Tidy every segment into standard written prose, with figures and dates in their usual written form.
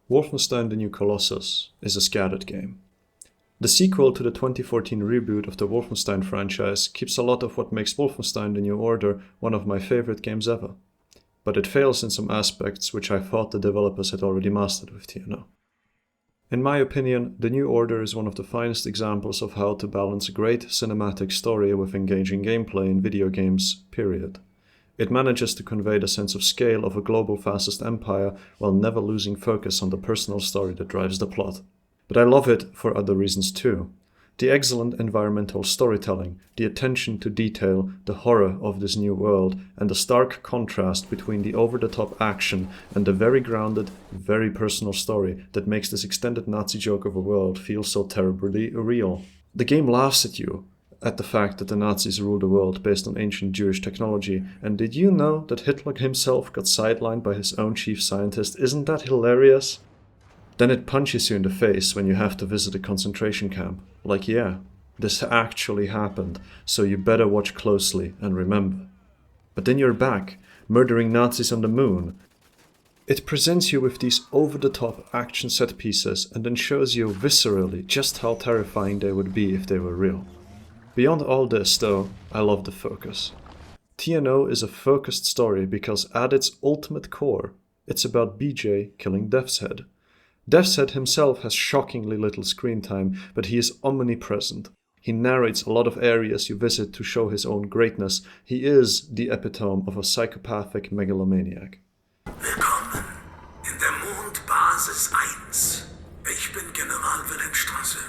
Wolfenstein The New Colossus is a scattered game. The sequel to the 2014 reboot of the Wolfenstein franchise keeps a lot of what makes Wolfenstein The New Order one of my favorite games ever. But it fails in some aspects which I thought the developers had already mastered with TNO. In my opinion, The New Order is one of the finest examples of how to balance a great cinematic story with engaging gameplay in video games, period. It manages to convey the sense of scale of a global fascist empire while never losing focus on the personal story that drives the plot. But I love it for other reasons too. The excellent environmental storytelling, the attention to detail, the horror of this new world, and the stark contrast between the over-the-top action and the very grounded, very personal story that makes this extended Nazi joke of a world feel so terribly real. The game laughs at you, at the fact that the Nazis ruled the world based on ancient Jewish technology, and did you know that Hitler himself got sidelined by his own chief scientist? Isn't that hilarious? Then it punches you in the face when you have to visit a concentration camp. Like, yeah, this actually happened, so you better watch closely and remember. But then you're back, murdering Nazis on the moon. It presents you with these over-the-top action set pieces and then shows you viscerally just how terrifying they would be if they were real. Beyond all this, though, I love the focus. TNO is a focused story because at its ultimate core, it's about BJ killing Death's Head. Death's Head himself has shockingly little screen time, but he is omnipresent. He narrates a lot of areas you visit to show his own greatness. He is the epitome of a psychopathic megalomaniac. Willkommen in der Mondbasis 1. Ich bin General Wilhelmstrasse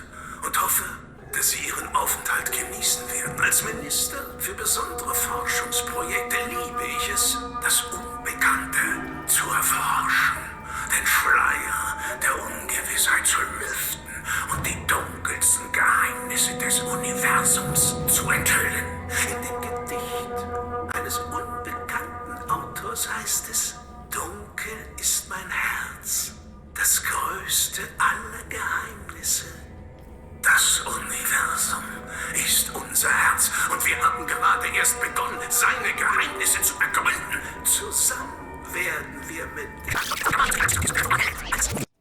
und hoffe, dass Sie Ihren Aufenthalt genießen werden. Als Minister für besondere Forschungsprojekte liebe ich es, das Unbekannte zu erforschen, den Schleier der Ungewissheit zu lüften und die dunkelsten Geheimnisse des Universums zu enthüllen. In dem Gedicht eines unbekannten Autors heißt es: Dunkel ist mein Herz, das größte aller Geheimnisse. Das Universum ist unser Herz und wir haben gerade erst begonnen, seine Geheimnisse zu ergründen. Zusammen werden wir mit...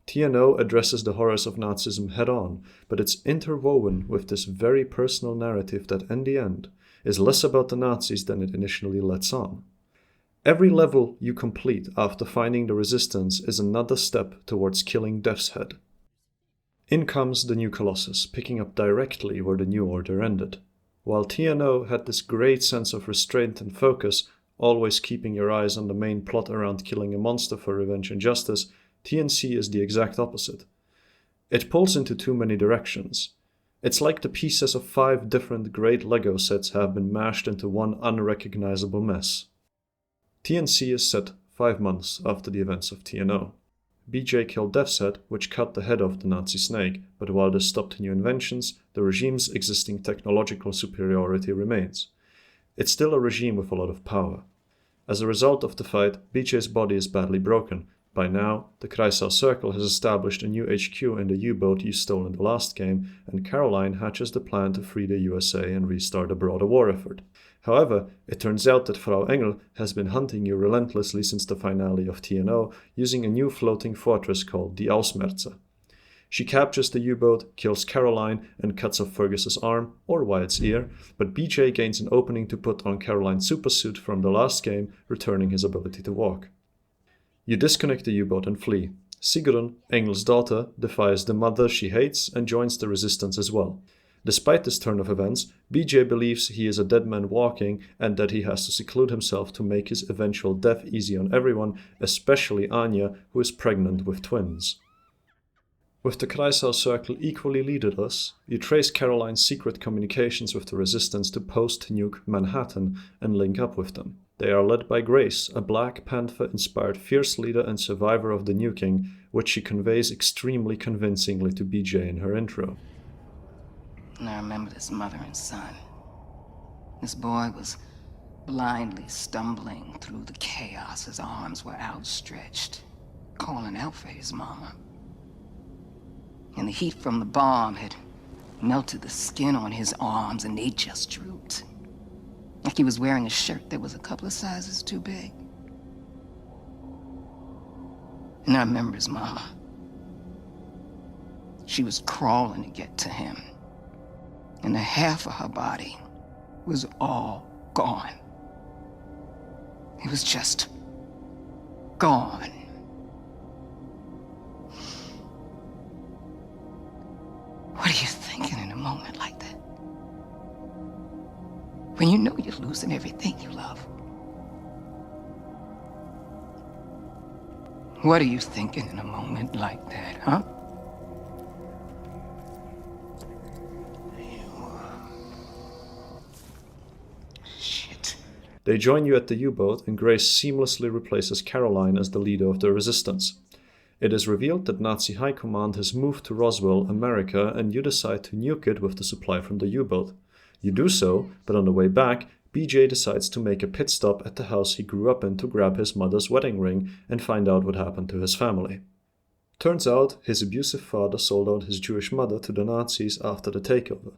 TNO addresses the horrors of Nazism head-on, but it's interwoven with this very personal narrative that, in the end, is less about the Nazis than it initially lets on. Every level you complete after finding the resistance is another step towards killing Death's Head. In comes the new Colossus, picking up directly where the New Order ended. While TNO had this great sense of restraint and focus, always keeping your eyes on the main plot around killing a monster for revenge and justice, TNC is the exact opposite. It pulls into too many directions. It's like the pieces of 5 different great Lego sets have been mashed into one unrecognizable mess. TNC is set 5 months after the events of TNO. BJ killed Death's Head, which cut the head off the Nazi snake, but while this stopped new inventions, the regime's existing technological superiority remains. It's still a regime with a lot of power. As a result of the fight, BJ's body is badly broken. By now, the Kreisau Circle has established a new HQ in the U-boat you stole in the last game, and Caroline hatches the plan to free the USA and restart a broader war effort. However, it turns out that Frau Engel has been hunting you relentlessly since the finale of TNO, using a new floating fortress called the Ausmerzer. She captures the U-boat, kills Caroline, and cuts off Fergus's arm, or Wyatt's ear, but BJ gains an opening to put on Caroline's supersuit from the last game, returning his ability to walk. You disconnect the U-boat and flee. Sigrun, Engel's daughter, defies the mother she hates and joins the resistance as well. Despite this turn of events, BJ believes he is a dead man walking and that he has to seclude himself to make his eventual death easy on everyone, especially Anya, who is pregnant with twins. With the Kreisau Circle equally leaderless, you trace Caroline's secret communications with the Resistance to post-nuke Manhattan and link up with them. They are led by Grace, a Black Panther-inspired fierce leader and survivor of the nuking, which she conveys extremely convincingly to BJ in her intro. And I remember this mother and son. This boy was blindly stumbling through the chaos. His arms were outstretched, calling out for his mama. And the heat from the bomb had melted the skin on his arms, and they just drooped. Like he was wearing a shirt that was a couple of sizes too big. And I remember his mama. She was crawling to get to him. And the half of her body was all gone. It was just gone. What are you thinking in a moment like that? When you know you're losing everything you love. What are you thinking in a moment like that, huh? Shit. They join you at the U-boat, and Grace seamlessly replaces Caroline as the leader of the resistance. It is revealed that Nazi High Command has moved to Roswell, America, and you decide to nuke it with the supply from the U-boat. You do so, but on the way back, BJ decides to make a pit stop at the house he grew up in to grab his mother's wedding ring and find out what happened to his family. Turns out, his abusive father sold out his Jewish mother to the Nazis after the takeover.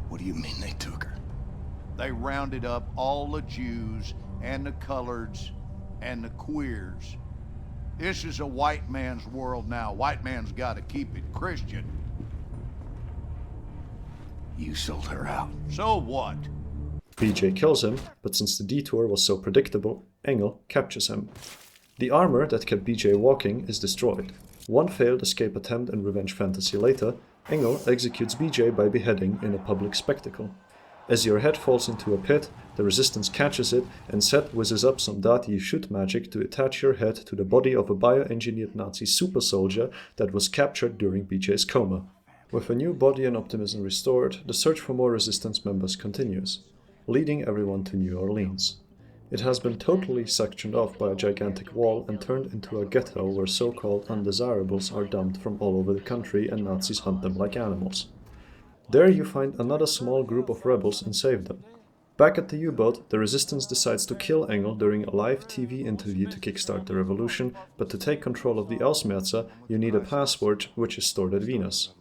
What do you mean they took her? They rounded up all the Jews and the coloreds and the queers. This is a white man's world now. White man's got to keep it Christian. You sold her out. So what? BJ kills him, but since the detour was so predictable, Engel captures him. The armor that kept BJ walking is destroyed. One failed escape attempt and revenge fantasy later, Engel executes BJ by beheading in a public spectacle. As your head falls into a pit, the resistance catches it, and Seth whizzes up some Dati shoot magic to attach your head to the body of a bioengineered Nazi super soldier that was captured during BJ's coma. With a new body and optimism restored, the search for more resistance members continues, leading everyone to New Orleans. It has been totally sectioned off by a gigantic wall and turned into a ghetto where so-called undesirables are dumped from all over the country and Nazis hunt them like animals. There you find another small group of rebels and save them. Back at the U-boat, the resistance decides to kill Engel during a live TV interview to kickstart the revolution, but to take control of the Ausmerzer, you need a password which is stored at Venus.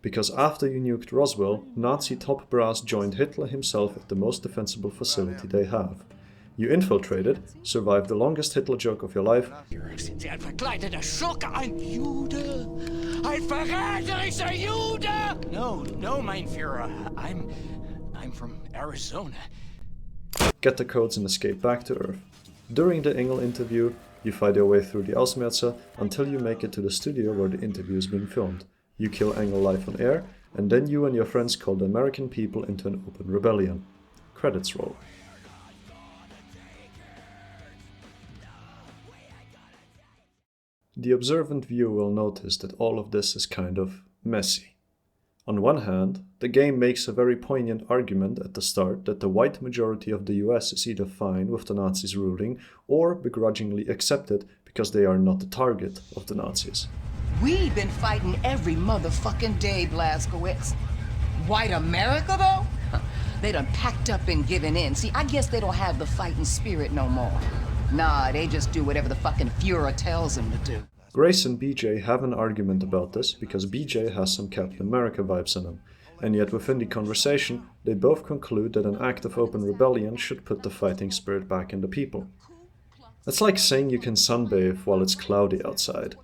Because after you nuked Roswell, Nazi top brass joined Hitler himself at the most defensible facility they have. You infiltrated, survived the longest Hitler joke of your life. Sind Sie ein verkleideter Schurke, ein Jude? Ein verräterischer Jude? No, mein Führer. I'm from Arizona. Get the codes and escape back to Earth. During the Engel interview, you fight your way through the Ausmerzer until you make it to the studio where the interview is being filmed. You kill Engel live on air, and then you and your friends call the American people into an open rebellion. Credits roll. The observant viewer will notice that all of this is kind of messy. On one hand, the game makes a very poignant argument at the start that the white majority of the US is either fine with the Nazis ruling or begrudgingly accept it because they are not the target of the Nazis. We've been fighting every motherfucking day, Blazkowicz. White America, though? They done packed up and given in. See, I guess they don't have the fighting spirit no more. Nah, they just do whatever the fucking Fuhrer tells them to do. Grace and BJ have an argument about this because BJ has some Captain America vibes in him, and yet within the conversation, they both conclude that an act of open rebellion should put the fighting spirit back in the people. It's like saying you can sunbathe while it's cloudy outside.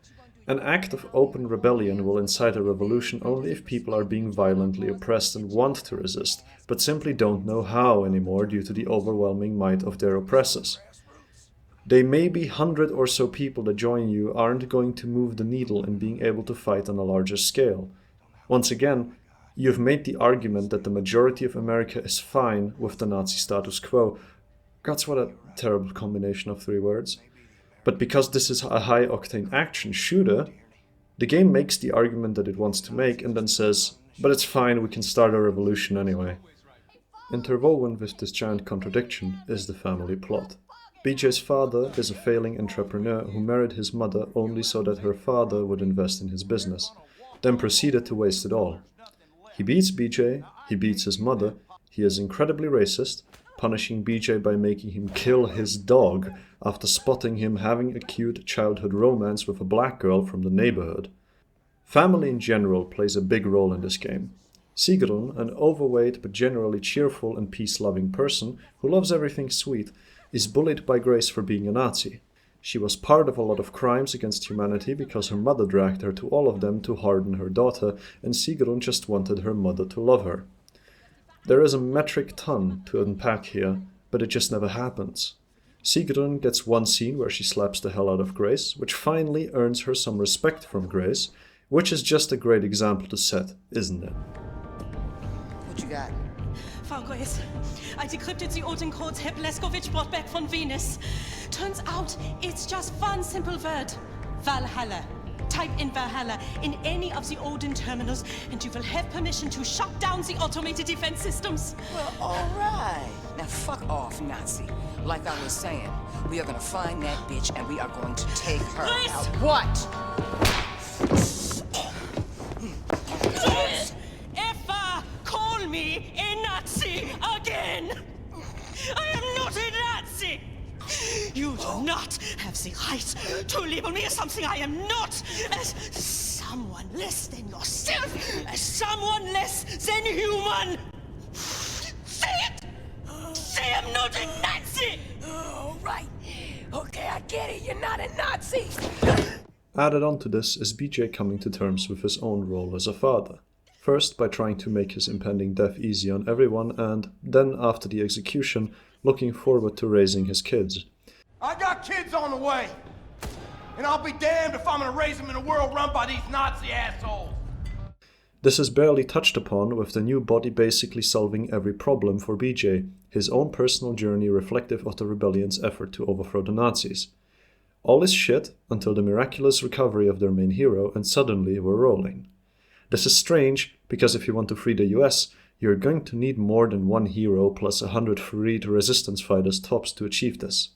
An act of open rebellion will incite a revolution only if people are being violently oppressed and want to resist, but simply don't know how anymore due to the overwhelming might of their oppressors. They may be 100 or so people that join you aren't going to move the needle in being able to fight on a larger scale. Once again, you've made the argument that the majority of America is fine with the Nazi status quo. Gods, what a terrible combination of three words. But because this is a high-octane action shooter, the game makes the argument that it wants to make and then says, but it's fine, we can start a revolution anyway. Interwoven with this giant contradiction is the family plot. BJ's father is a failing entrepreneur who married his mother only so that her father would invest in his business, then proceeded to waste it all. He beats BJ, he beats his mother, he is incredibly racist, punishing BJ by making him kill his dog after spotting him having a cute childhood romance with a black girl from the neighborhood. Family in general plays a big role in this game. Sigrun, an overweight but generally cheerful and peace-loving person who loves everything sweet, is bullied by Grace for being a Nazi. She was part of a lot of crimes against humanity because her mother dragged her to all of them to harden her daughter, and Sigrun just wanted her mother to love her. There is a metric ton to unpack here, but it just never happens. Sigrun gets one scene where she slaps the hell out of Grace, which finally earns her some respect from Grace, which is just a great example to set, isn't it? What you got? Frau Grace, I decrypted the Odin codes Herr Bleskowicz brought back from Venus. Turns out it's just one simple word. Valhalla. Type in Valhalla in any of the Odin terminals and you will have permission to shut down the automated defense systems. Well, all right. Now fuck off, Nazi. Like I was saying, we are gonna find that bitch and we are going to take her Grace! out. What? Don't ever call me a Nazi again! I am not a Nazi! You do not have the right to label me as something I am not, as someone less than yourself, as someone less than human! Say it! Say I'm not a Nazi! All right. Okay, I get it. You're not a Nazi. Added on to this is BJ coming to terms with his own role as a father. First by trying to make his impending death easy on everyone, and then after the execution, looking forward to raising his kids. I got kids on the way, and I'll be damned if I'm gonna raise them in a world run by these Nazi assholes. This is barely touched upon, with the new body basically solving every problem for BJ, his own personal journey reflective of the rebellion's effort to overthrow the Nazis. All is shit until the miraculous recovery of their main hero, and suddenly we're rolling. This is strange, because if you want to free the US, you're going to need more than one hero plus 100 freed resistance fighters tops to achieve this.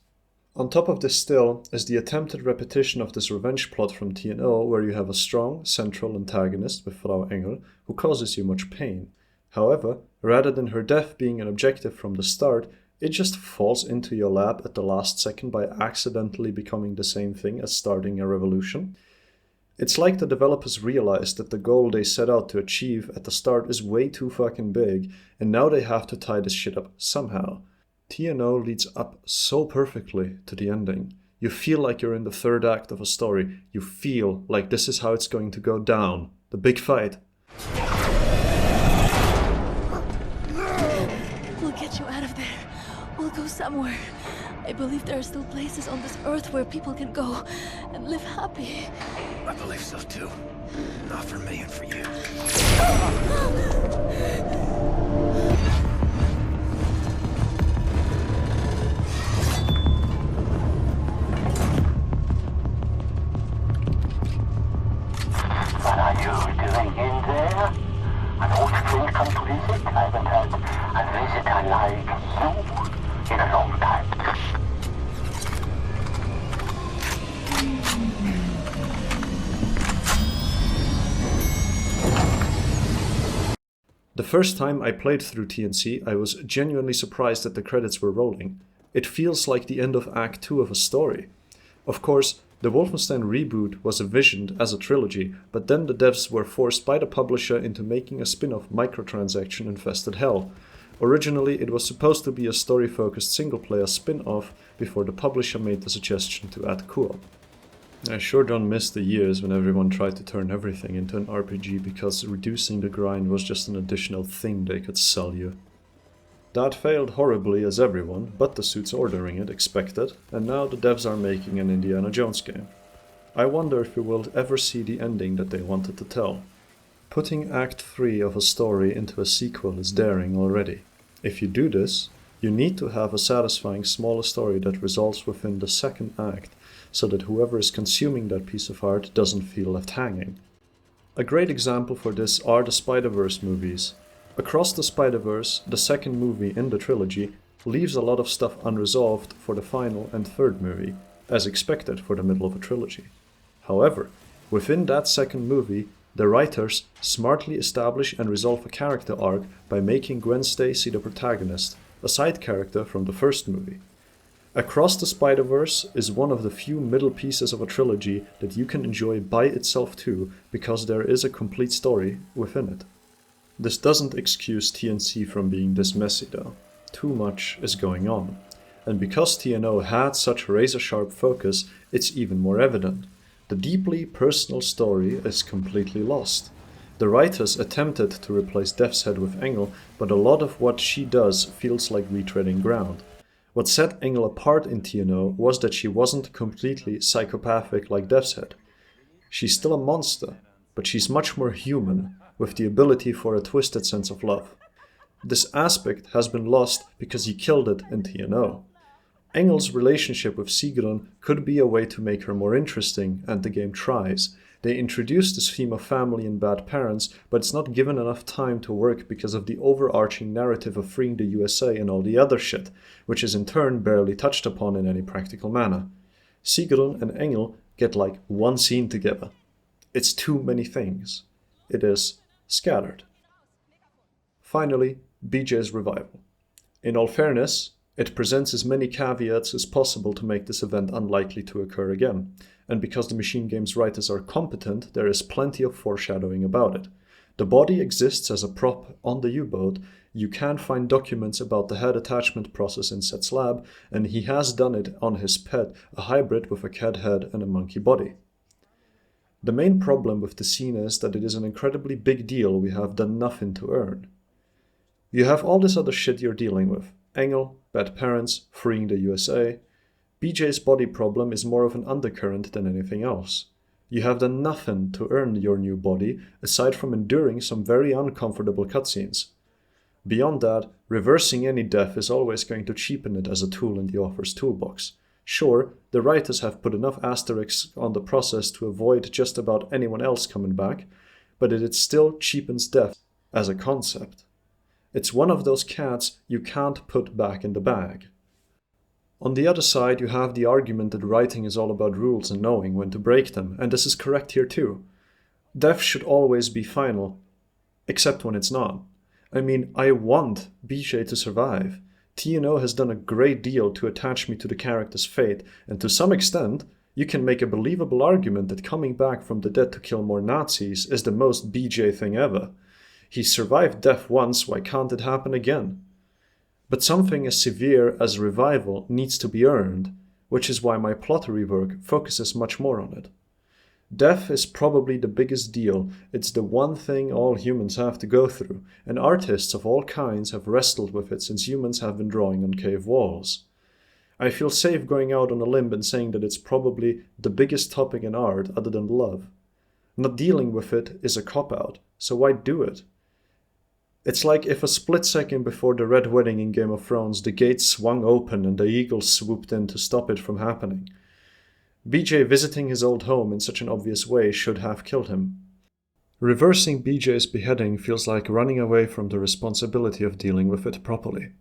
On top of this still is the attempted repetition of this revenge plot from TNO, where you have a strong, central antagonist with Frau Engel, who causes you much pain. However, rather than her death being an objective from the start, it just falls into your lap at the last second by accidentally becoming the same thing as starting a revolution. It's like the developers realized that the goal they set out to achieve at the start is way too fucking big, and now they have to tie this shit up somehow. TNO leads up so perfectly to the ending. You feel like you're in the third act of a story. You feel like this is how it's going to go down. The big fight. We'll get you out of there. We'll go somewhere. I believe there are still places on this earth where people can go and live happy. I believe so too. Not for me and for you. What are you doing in there? An old friend come to visit? I haven't had a visitor like you in a long time. The first time I played through TNC, I was genuinely surprised that the credits were rolling. It feels like the end of Act 2 of a story. Of course, the Wolfenstein reboot was envisioned as a trilogy, but then the devs were forced by the publisher into making a spin-off microtransaction-infested hell. Originally, it was supposed to be a story-focused single-player spin-off before the publisher made the suggestion to add co-op. I sure don't miss the years when everyone tried to turn everything into an RPG because reducing the grind was just an additional thing they could sell you. That failed horribly as everyone, but the suits ordering it, expected, and now the devs are making an Indiana Jones game. I wonder if we will ever see the ending that they wanted to tell. Putting Act 3 of a story into a sequel is daring already. If you do this, you need to have a satisfying smaller story that resolves within the second act, so that whoever is consuming that piece of art doesn't feel left hanging. A great example for this are the Spider-Verse movies. Across the Spider-Verse, the second movie in the trilogy leaves a lot of stuff unresolved for the final and third movie, as expected for the middle of a trilogy. However, within that second movie, the writers smartly establish and resolve a character arc by making Gwen Stacy the protagonist, a side character from the first movie. Across the Spider-Verse is one of the few middle pieces of a trilogy that you can enjoy by itself too, because there is a complete story within it. This doesn't excuse TNC from being this messy though. Too much is going on. And because TNO had such razor-sharp focus, it's even more evident. The deeply personal story is completely lost. The writers attempted to replace Death's Head with Engel, but a lot of what she does feels like retreading ground. What set Engel apart in TNO was that she wasn't completely psychopathic like Death's Head. She's still a monster, but she's much more human, with the ability for a twisted sense of love. This aspect has been lost because he killed it in TNO. Engel's relationship with Sigrun could be a way to make her more interesting, and the game tries. They introduce this theme of family and bad parents, but it's not given enough time to work because of the overarching narrative of freeing the USA and all the other shit, which is in turn barely touched upon in any practical manner. Sigrun and Engel get like one scene together. It's too many things. It is scattered. Finally, BJ's revival. In all fairness, it presents as many caveats as possible to make this event unlikely to occur again, and because the Machine Games writers are competent, there is plenty of foreshadowing about it. The body exists as a prop on the U-boat, you can find documents about the head attachment process in Seth's lab, and he has done it on his pet, a hybrid with a cat head and a monkey body. The main problem with the scene is that it is an incredibly big deal we have done nothing to earn. You have all this other shit you're dealing with. Engel, bad parents, freeing the USA. BJ's body problem is more of an undercurrent than anything else. You have done nothing to earn your new body, aside from enduring some very uncomfortable cutscenes. Beyond that, reversing any death is always going to cheapen it as a tool in the author's toolbox. Sure, the writers have put enough asterisks on the process to avoid just about anyone else coming back, but it still cheapens death as a concept. It's one of those cats you can't put back in the bag. On the other side, you have the argument that writing is all about rules and knowing when to break them, and this is correct here too. Death should always be final, except when it's not. I mean, I want BJ to survive. TNO has done a great deal to attach me to the character's fate, and to some extent, you can make a believable argument that coming back from the dead to kill more Nazis is the most BJ thing ever. He survived death once, why can't it happen again? But something as severe as revival needs to be earned, which is why my plot rework focuses much more on it. Death is probably the biggest deal, it's the one thing all humans have to go through, and artists of all kinds have wrestled with it since humans have been drawing on cave walls. I feel safe going out on a limb and saying that it's probably the biggest topic in art other than love. Not dealing with it is a cop-out, so why do it? It's like if a split second before the Red Wedding in Game of Thrones the gates swung open and the eagles swooped in to stop it from happening. BJ visiting his old home in such an obvious way should have killed him. Reversing BJ's beheading feels like running away from the responsibility of dealing with it properly.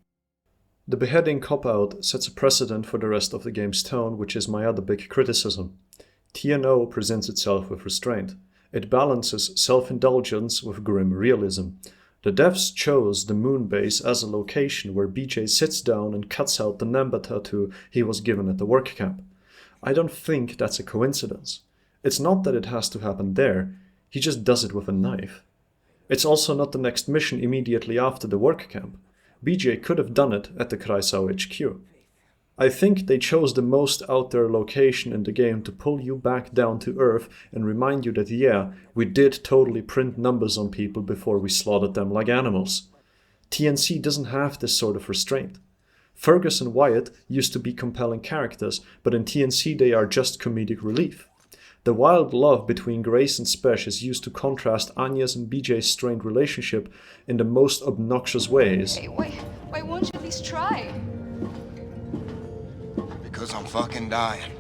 The beheading cop-out sets a precedent for the rest of the game's tone, which is my other big criticism. TNO presents itself with restraint. It balances self-indulgence with grim realism. The devs chose the moon base as a location where BJ sits down and cuts out the Namba tattoo he was given at the work camp. I don't think that's a coincidence. It's not that it has to happen there, he just does it with a knife. It's also not the next mission immediately after the work camp. BJ could have done it at the Kreisau HQ. I think they chose the most out there location in the game to pull you back down to earth and remind you that yeah, we did totally print numbers on people before we slaughtered them like animals. TNC doesn't have this sort of restraint. Fergus and Wyatt used to be compelling characters, but in TNC they are just comedic relief. The wild love between Grace and Spesh is used to contrast Anya's and BJ's strained relationship in the most obnoxious ways. Hey, why won't you at least try? Because I'm fucking dying.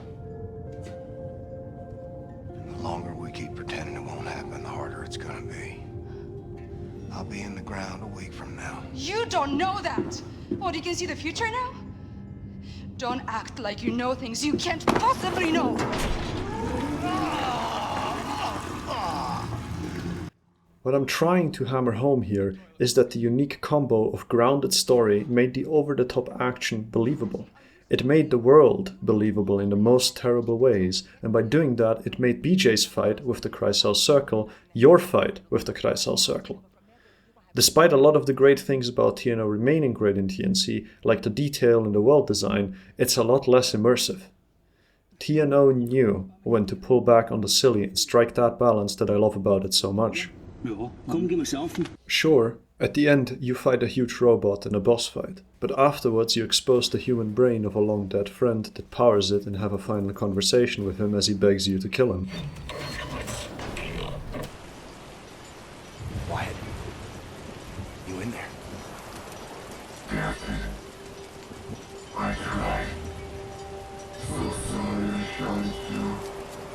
The longer we keep pretending it won't happen, the harder it's gonna be. I'll be in the ground a week from now. You don't know that! What, you can see the future now? Don't act like you know things you can't possibly know! What I'm trying to hammer home here is that the unique combo of grounded story made the over-the-top action believable. It made the world believable in the most terrible ways, and by doing that it made BJ's fight with the Kreisau Circle your fight with the Kreisau Circle. Despite a lot of the great things about TNO remaining great in TNC, like the detail and the world design, it's a lot less immersive. TNO knew when to pull back on the silly and strike that balance that I love about it so much. Sure, at the end you fight a huge robot in a boss fight, but afterwards you expose the human brain of a long dead friend that powers it and have a final conversation with him as he begs you to kill him. Wyatt, you in there? Captain, I tried. So sorry I shot at you.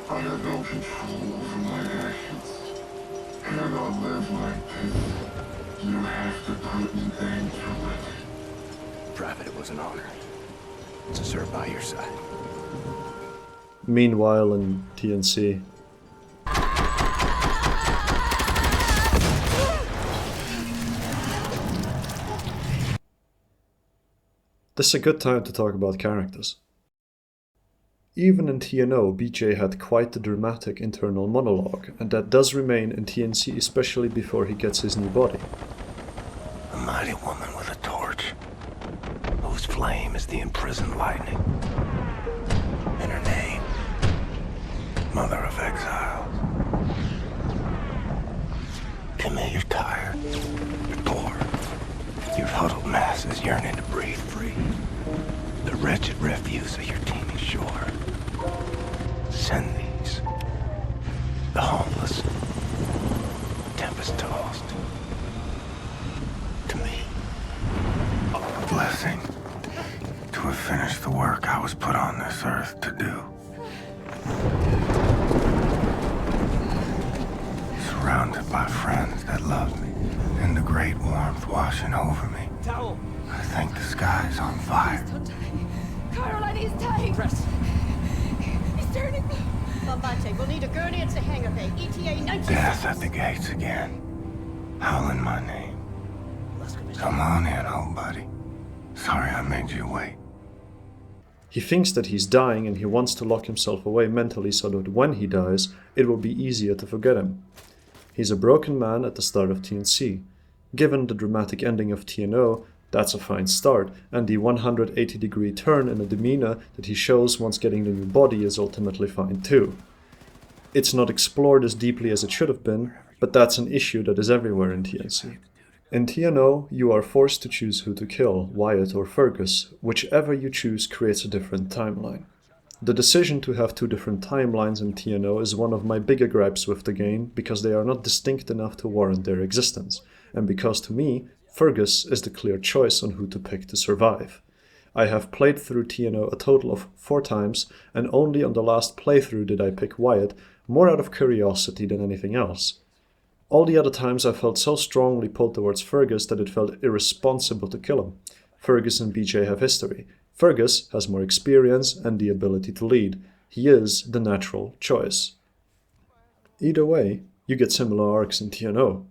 I had no control over my actions. Cannot live like this. You have to put an end to it. Private, it was an honor to serve by your side. Meanwhile in TNC, this is a good time to talk about characters. Even in TNO, BJ had quite the dramatic internal monologue, and that does remain in TNC, especially before he gets his new body. A mighty woman with a torch, whose flame is the imprisoned lightning. And her name, Mother of Exiles. Camille, you're tired, you're bored. Your huddled masses yearning to breathe free. The wretched refuse of your teeming shore. Send these, the homeless, tempest-tossed, to me. A blessing to have finished the work I was put on this earth to do. Surrounded by friends that love me, and the great warmth washing over me. Towel! I think the sky's on fire. Caroline, he's dying. Press. He's turning. Bombate, we'll need a gurney and Sahanga Bay. ETA 96. Death at the gates again. Howling my name. Come on in, old buddy. Sorry I made you wait. He thinks that he's dying and he wants to lock himself away mentally so that when he dies, it will be easier to forget him. He's a broken man at the start of TNC. Given the dramatic ending of TNO, that's a fine start, and the 180-degree turn in the demeanor that he shows once getting the new body is ultimately fine too. It's not explored as deeply as it should have been, but that's an issue that is everywhere in TNC. In TNO, you are forced to choose who to kill, Wyatt or Fergus. Whichever you choose creates a different timeline. The decision to have two different timelines in TNO is one of my bigger gripes with the game, because they are not distinct enough to warrant their existence, and because to me, Fergus is the clear choice on who to pick to survive. I have played through TNO a total of 4 times, and only on the last playthrough did I pick Wyatt, more out of curiosity than anything else. All the other times I felt so strongly pulled towards Fergus that it felt irresponsible to kill him. Fergus and BJ have history. Fergus has more experience and the ability to lead. He is the natural choice. Either way, you get similar arcs in TNO.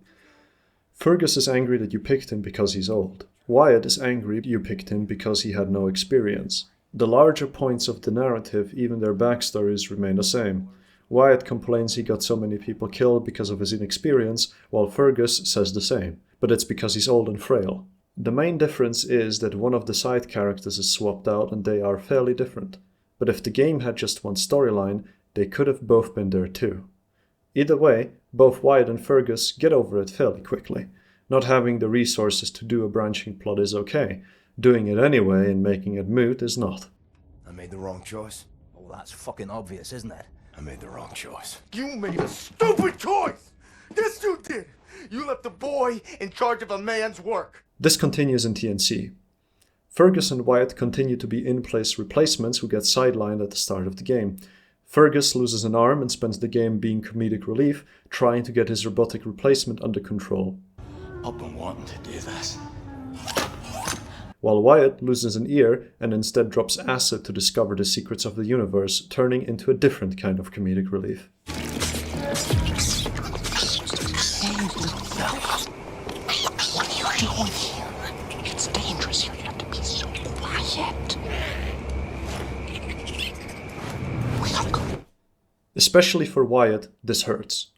Fergus is angry that you picked him because he's old. Wyatt is angry you picked him because he had no experience. The larger points of the narrative, even their backstories, remain the same. Wyatt complains he got so many people killed because of his inexperience, while Fergus says the same, but it's because he's old and frail. The main difference is that one of the side characters is swapped out and they are fairly different. But if the game had just one storyline, they could have both been there too. Either way, both Wyatt and Fergus get over it fairly quickly. Not having the resources to do a branching plot is okay. Doing it anyway and making it moot is not. I made the wrong choice. Well, that's fucking obvious, isn't it? I made the wrong choice. You made a stupid choice! Yes, you did! You left the boy in charge of a man's work! This continues in TNC. Fergus and Wyatt continue to be in-place replacements who get sidelined at the start of the game. Fergus loses an arm and spends the game being comedic relief, trying to get his robotic replacement under control. I've been wanting to do this. While Wyatt loses an ear and instead drops acid to discover the secrets of the universe, turning into a different kind of comedic relief. What are you doing here? It's dangerous here. You have to be so quiet. We gotta go. Especially for Wyatt, this hurts.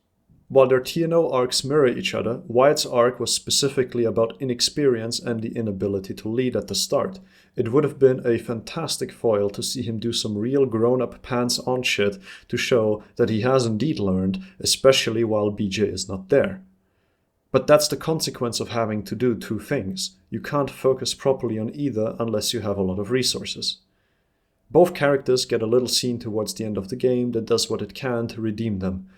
While their TNO arcs mirror each other, Wyatt's arc was specifically about inexperience and the inability to lead at the start. It would have been a fantastic foil to see him do some real grown-up pants-on shit to show that he has indeed learned, especially while BJ is not there. But that's the consequence of having to do two things. You can't focus properly on either unless you have a lot of resources. Both characters get a little scene towards the end of the game that does what it can to redeem them.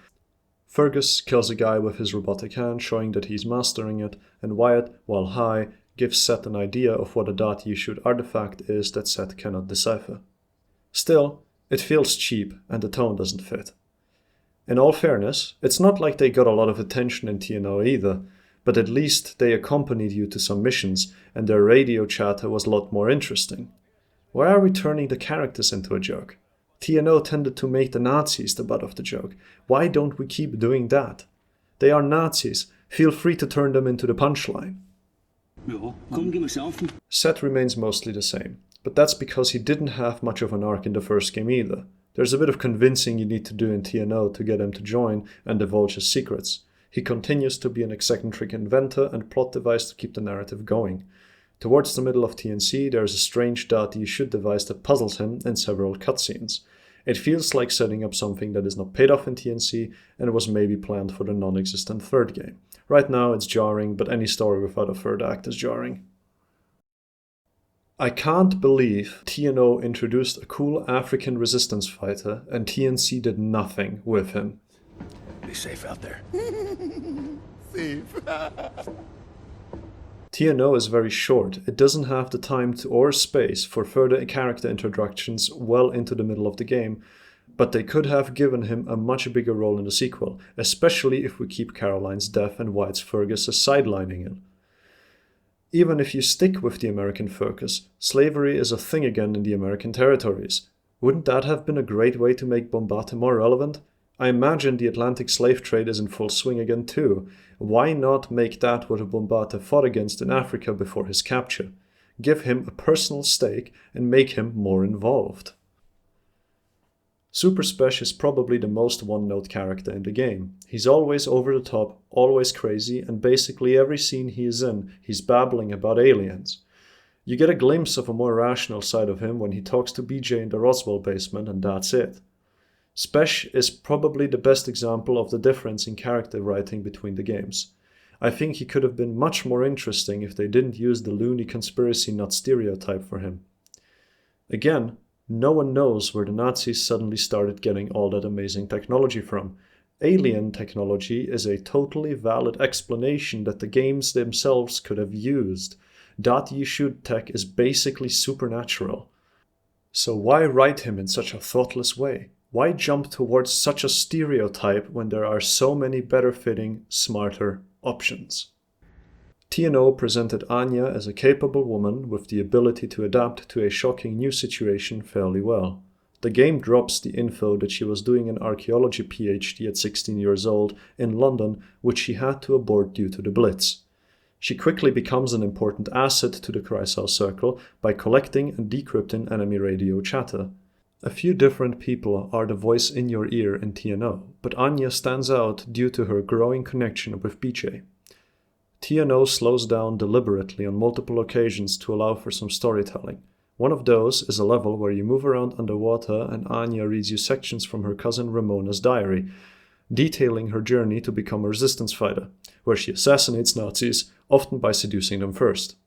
Fergus kills a guy with his robotic hand, showing that he's mastering it, and Wyatt, while high, gives Seth an idea of what a dot-you-shoot artifact is that Seth cannot decipher. Still, it feels cheap and the tone doesn't fit. In all fairness, it's not like they got a lot of attention in TNO either, but at least they accompanied you to some missions and their radio chatter was a lot more interesting. Why are we turning the characters into a joke? TNO tended to make the Nazis the butt of the joke. Why don't we keep doing that? They are Nazis. Feel free to turn them into the punchline. Seth remains mostly the same, but that's because he didn't have much of an arc in the first game either. There's a bit of convincing you need to do in TNO to get him to join and divulge his secrets. He continues to be an eccentric inventor and plot device to keep the narrative going. Towards the middle of TNC, there is a strange dot-you-shoot device that puzzles him in several cutscenes. It feels like setting up something that is not paid off in TNC and was maybe planned for the non-existent third game. Right now it's jarring, but any story without a third act is jarring. I can't believe TNO introduced a cool African resistance fighter and TNC did nothing with him. Be safe out there. Safe. TNO is very short. It doesn't have the time or space for further character introductions well into the middle of the game, but they could have given him a much bigger role in the sequel, especially if we keep Caroline's death and Wyatt's Fergus sidelining it. Even if you stick with the American focus, slavery is a thing again in the American territories. Wouldn't that have been a great way to make Bombate more relevant? I imagine the Atlantic slave trade is in full swing again too. Why not make that what Bombate fought against in Africa before his capture? Give him a personal stake and make him more involved. Super Spesh is probably the most one-note character in the game. He's always over the top, always crazy, and basically every scene he is in, he's babbling about aliens. You get a glimpse of a more rational side of him when he talks to BJ in the Roswell basement, and that's it. Spesh is probably the best example of the difference in character writing between the games. I think he could have been much more interesting if they didn't use the loony conspiracy nut stereotype for him. Again, no one knows where the Nazis suddenly started getting all that amazing technology from. Alien technology is a totally valid explanation that the games themselves could have used. Dot-you-shoot tech is basically supernatural. So why write him in such a thoughtless way? Why jump towards such a stereotype when there are so many better fitting, smarter options? TNO presented Anya as a capable woman with the ability to adapt to a shocking new situation fairly well. The game drops the info that she was doing an archaeology PhD at 16 years old in London, which she had to abort due to the Blitz. She quickly becomes an important asset to the Kreisau Circle by collecting and decrypting enemy radio chatter. A few different people are the voice in your ear in TNO, but Anya stands out due to her growing connection with BJ. TNO slows down deliberately on multiple occasions to allow for some storytelling. One of those is a level where you move around underwater and Anya reads you sections from her cousin Ramona's diary, detailing her journey to become a resistance fighter, where she assassinates Nazis, often by seducing them first.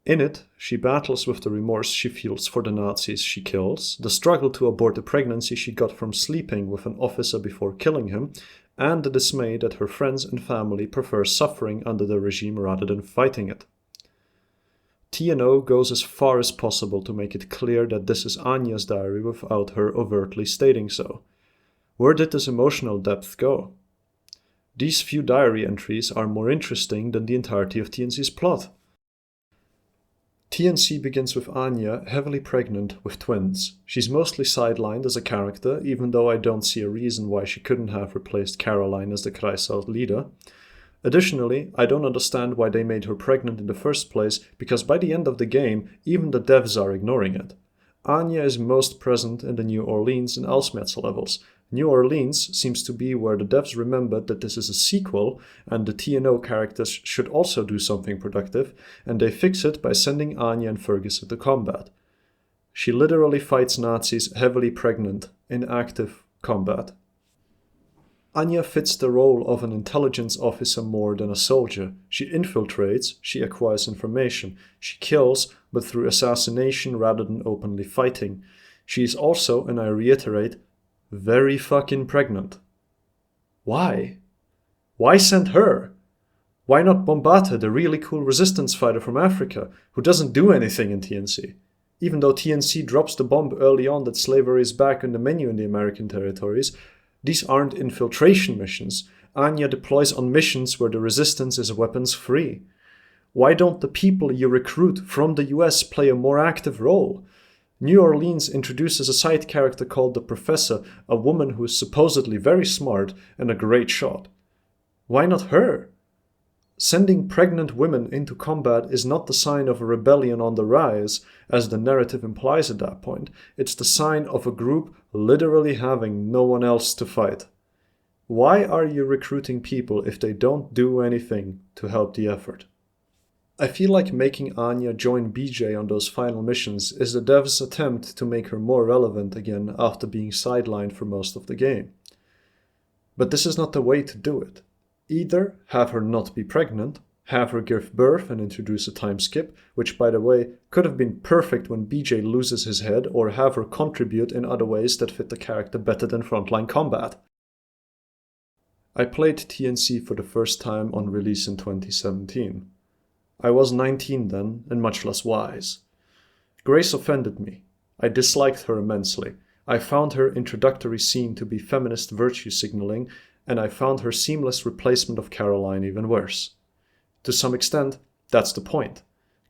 In it, she battles with the remorse she feels for the Nazis she kills, the struggle to abort the pregnancy she got from sleeping with an officer before killing him, and the dismay that her friends and family prefer suffering under the regime rather than fighting it. TNO goes as far as possible to make it clear that this is Anya's diary without her overtly stating so. Where did this emotional depth go? These few diary entries are more interesting than the entirety of TNC's plot. TNC begins with Anya heavily pregnant with twins. She's mostly sidelined as a character, even though I don't see a reason why she couldn't have replaced Caroline as the Kreisau leader. Additionally, I don't understand why they made her pregnant in the first place, because by the end of the game, even the devs are ignoring it. Anya is most present in the New Orleans and Elsmetz levels. New Orleans seems to be where the devs remembered that this is a sequel and the TNO characters should also do something productive, and they fix it by sending Anya and Fergus into combat. She literally fights Nazis heavily pregnant in active combat. Anya fits the role of an intelligence officer more than a soldier. She infiltrates, she acquires information, she kills, but through assassination rather than openly fighting. She is also, and I reiterate, very fucking pregnant. Why? Why send her? Why not Bombata, the really cool resistance fighter from Africa, who doesn't do anything in TNC? Even though TNC drops the bomb early on that slavery is back on the menu in the American territories, these aren't infiltration missions. Anya deploys on missions where the resistance is weapons free. Why don't the people you recruit from the US play a more active role? New Orleans introduces a side character called the Professor, a woman who is supposedly very smart and a great shot. Why not her? Sending pregnant women into combat is not the sign of a rebellion on the rise, as the narrative implies at that point. It's the sign of a group literally having no one else to fight. Why are you recruiting people if they don't do anything to help the effort? I feel like making Anya join BJ on those final missions is the devs' attempt to make her more relevant again after being sidelined for most of the game. But this is not the way to do it. Either have her not be pregnant, have her give birth and introduce a time skip, which by the way could have been perfect when BJ loses his head, or have her contribute in other ways that fit the character better than frontline combat. I played TNC for the first time on release in 2017. I was 19 then and much less wise. Grace offended me. I disliked her immensely. I found her introductory scene to be feminist virtue signaling, and I found her seamless replacement of Caroline even worse. To some extent, that's the point.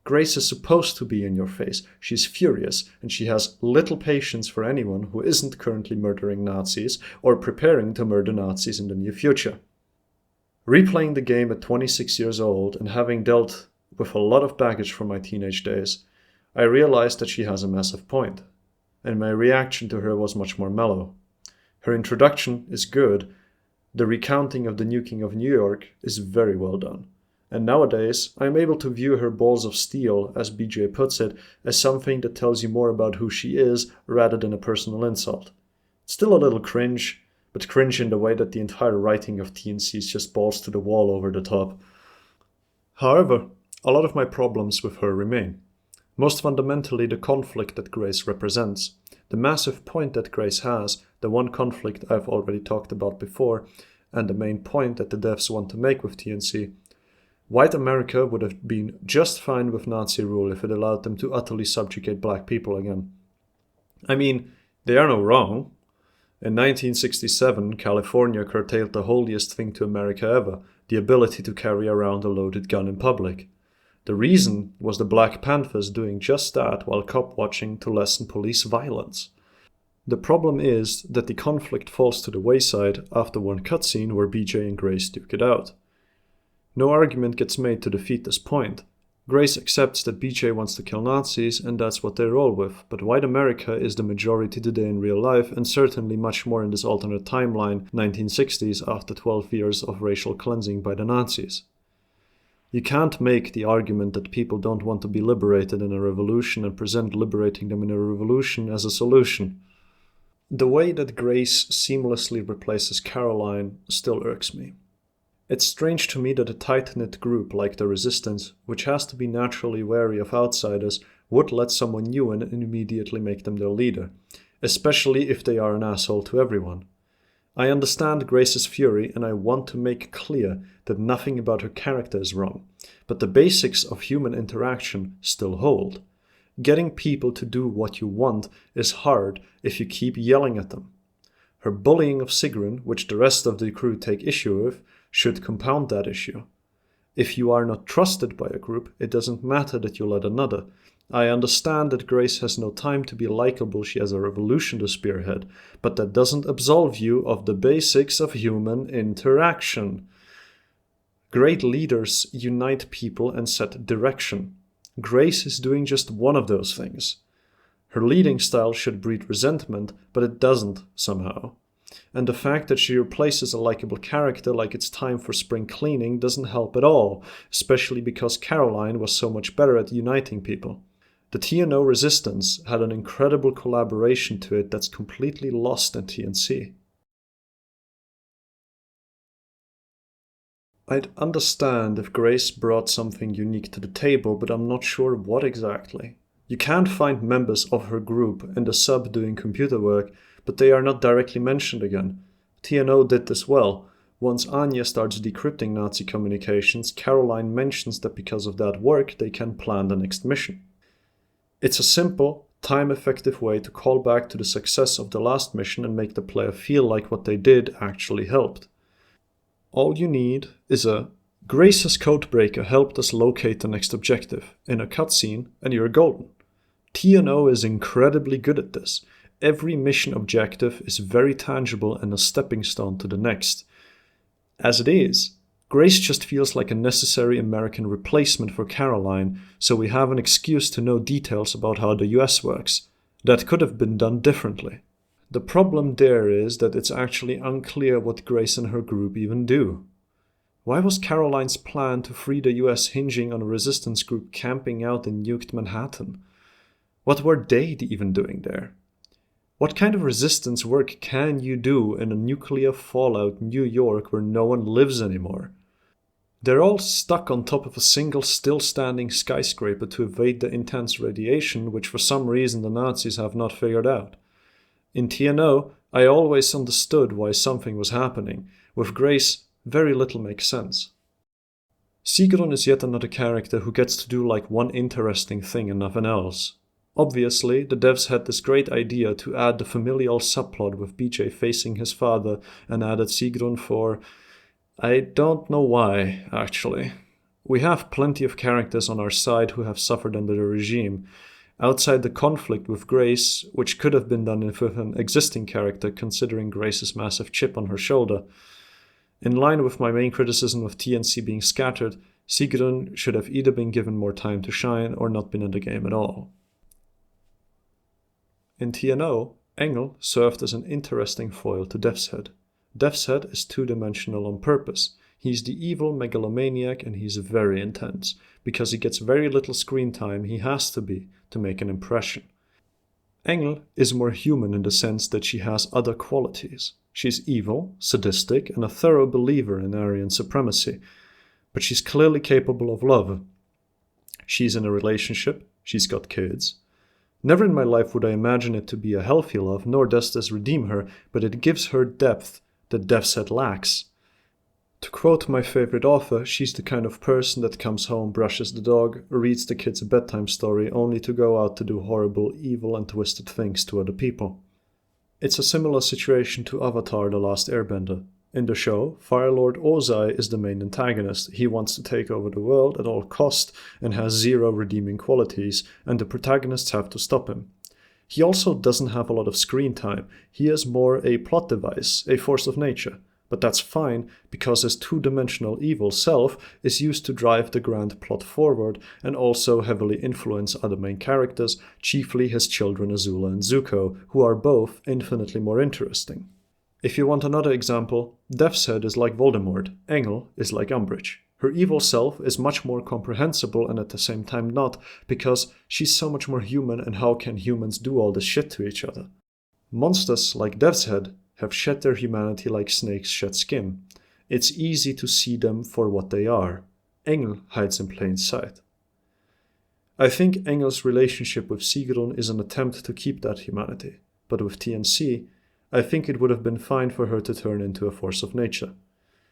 Grace is supposed to be in your face. She's furious, and she has little patience for anyone who isn't currently murdering Nazis or preparing to murder Nazis in the near future. Replaying the game at 26 years old and having dealt with a lot of baggage from my teenage days, I realized that she has a massive point, and my reaction to her was much more mellow. Her introduction is good. The recounting of the nuking of New York is very well done. And nowadays, I am able to view her balls of steel, as BJ puts it, as something that tells you more about who she is rather than a personal insult. It's still a little cringe, but cringe in the way that the entire writing of TNC is just balls to the wall over the top. However, a lot of my problems with her remain. Most fundamentally, the conflict that Grace represents. The massive point that Grace has, the one conflict I've already talked about before, and the main point that the devs want to make with TNC. White America would have been just fine with Nazi rule if it allowed them to utterly subjugate black people again. I mean, they are no wrong. In 1967, California curtailed the holiest thing to America ever, the ability to carry around a loaded gun in public. The reason was the Black Panthers doing just that while cop watching to lessen police violence. The problem is that the conflict falls to the wayside after one cutscene where BJ and Grace duke it out. No argument gets made to defeat this point. Grace accepts that BJ wants to kill Nazis and that's what they roll with, but white America is the majority today in real life and certainly much more in this alternate timeline, 1960s, after 12 years of racial cleansing by the Nazis. You can't make the argument that people don't want to be liberated in a revolution and present liberating them in a revolution as a solution. The way that Grace seamlessly replaces Caroline still irks me. It's strange to me that a tight-knit group like the Resistance, which has to be naturally wary of outsiders, would let someone new in and immediately make them their leader, especially if they are an asshole to everyone. I understand Grace's fury and I want to make clear that nothing about her character is wrong, but the basics of human interaction still hold. Getting people to do what you want is hard if you keep yelling at them. Her bullying of Sigrun, which the rest of the crew take issue with, should compound that issue. If you are not trusted by a group, it doesn't matter that you let another. I understand that Grace has no time to be likable, she has a revolution to spearhead, but that doesn't absolve you of the basics of human interaction. Great leaders unite people and set direction. Grace is doing just one of those things. Her leading style should breed resentment, but it doesn't somehow. And the fact that she replaces a likable character like it's time for spring cleaning doesn't help at all, especially because Caroline was so much better at uniting people. The TNO Resistance had an incredible collaboration to it that's completely lost in TNC. I'd understand if Grace brought something unique to the table, but I'm not sure what exactly. You can't find members of her group in the sub doing computer work, but they are not directly mentioned again. TNO did this well. Once Anya starts decrypting Nazi communications, Caroline mentions that because of that work, they can plan the next mission. It's a simple, time-effective way to call back to the success of the last mission and make the player feel like what they did actually helped. All you need is a Grace's codebreaker helped us locate the next objective in a cutscene, and you're golden. TNO is incredibly good at this. Every mission objective is very tangible and a stepping stone to the next. As it is, Grace just feels like a necessary American replacement for Caroline, so we have an excuse to know details about how the US works. That could have been done differently. The problem there is that it's actually unclear what Grace and her group even do. Why was Caroline's plan to free the US hinging on a resistance group camping out in nuked Manhattan? What were they even doing there? What kind of resistance work can you do in a nuclear fallout New York where no one lives anymore? They're all stuck on top of a single still-standing skyscraper to evade the intense radiation, which for some reason the Nazis have not figured out. In TNO, I always understood why something was happening. With Grace, very little makes sense. Sigrun is yet another character who gets to do like one interesting thing and nothing else. Obviously, the devs had this great idea to add the familial subplot with BJ facing his father and added Sigrun for... I don't know why, actually. We have plenty of characters on our side who have suffered under the regime. Outside the conflict with Grace, which could have been done with an existing character considering Grace's massive chip on her shoulder. In line with my main criticism of TNC being scattered, Sigrun should have either been given more time to shine or not been in the game at all. In TNO, Engel served as an interesting foil to Death's Head. Death's Head is two-dimensional on purpose. He's the evil megalomaniac and he's very intense. Because he gets very little screen time, he has to be to make an impression. Engel is more human in the sense that she has other qualities. She's evil, sadistic, and a thorough believer in Aryan supremacy. But she's clearly capable of love. She's in a relationship, she's got kids. Never in my life would I imagine it to be a healthy love, nor does this redeem her, but it gives her depth that Death's Head lacks. To quote my favorite author, she's the kind of person that comes home, brushes the dog, reads the kids a bedtime story, only to go out to do horrible, evil and twisted things to other people. It's a similar situation to Avatar: The Last Airbender. In the show, Firelord Ozai is the main antagonist. He wants to take over the world at all cost and has zero redeeming qualities, and the protagonists have to stop him. He also doesn't have a lot of screen time. He is more a plot device, a force of nature. But that's fine, because his two-dimensional evil self is used to drive the grand plot forward and also heavily influence other main characters, chiefly his children Azula and Zuko, who are both infinitely more interesting. If you want another example, Death's Head is like Voldemort, Engel is like Umbridge. Her evil self is much more comprehensible and at the same time not, because she's so much more human, and how can humans do all this shit to each other? Monsters like Death's Head have shed their humanity like snakes shed skin. It's easy to see them for what they are. Engel hides in plain sight. I think Engel's relationship with Sigrun is an attempt to keep that humanity, but with TNC, I think it would have been fine for her to turn into a force of nature.